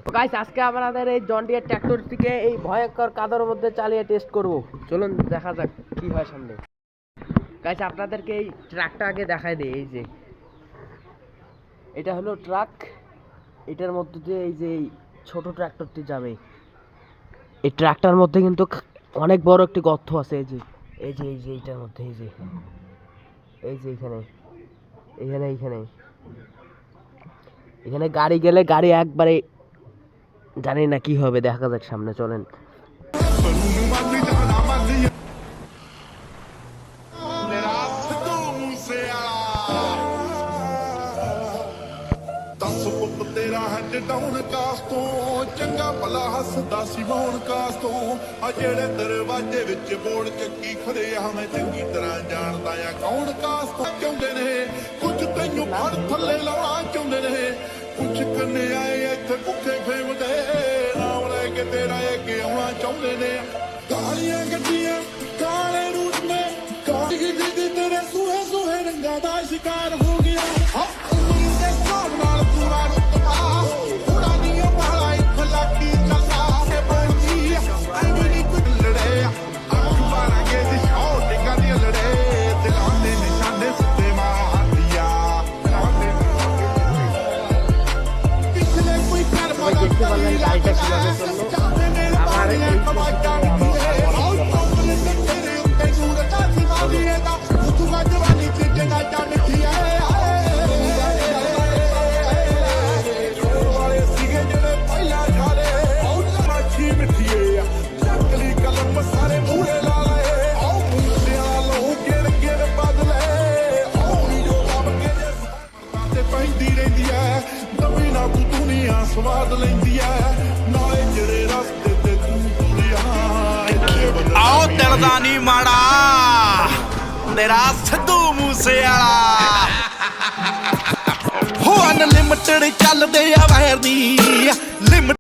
Guys আজকে আমাদের এই জন ডিয়ার ট্র্যাক্টরটিকে এই ভয়ঙ্কর কাদার মধ্যে চালিয়ে টেস্ট করব। চলুন দেখা যাক কি হয় সামনে। গাইস আপনাদেরকে এই ট্রাকটা আগে দেখাই দেই। এই যে এটা হলো ট্রাক, এটার মধ্যে দিয়ে এই যে ছোট ট্র্যাক্টরটি যাবে। এই ট্রাকটার মধ্যে কিন্তু অনেক বড় একটি গর্ত আছে। এই যে এইটার মধ্যে এই যে এখানে গাড়ি গেলে গাড়ি একবারে জানি না কি হবে, দেখা যাক সামনে। চলেন तेरा हैड डाउन कास तो चंगा भला हसदा सी मोहन कास तो आ जेड़े दरवाजे विच बोल चक्की खड़े हमें चंगी तरह जानदा या कौन कास तो चाहुंदे ने कुछ तैनू फड़ थल्ले लाउणा चाहुंदे ने कुछ कन्ने आए इत्थे भुखे फेमदे नाम ले के तेरा अगे आउणा चाहुंदे ने कालियां गड्डियां काले रूट में काली दी तेरे सूहे सूहे रंगा दा शिकार हो गया उम्र दे साथ नाल पूरा দেখতে পারলেন গাড়িটা কিভাবে চললো। আমার स्वाद लेंदी है नाले जेड़े रास्ते ते तू तुरिया आओ दिल दा नी माड़ा तेरा सिद्धू मूसेवाला हो अनलिमिटेड चलदे आ वैर दी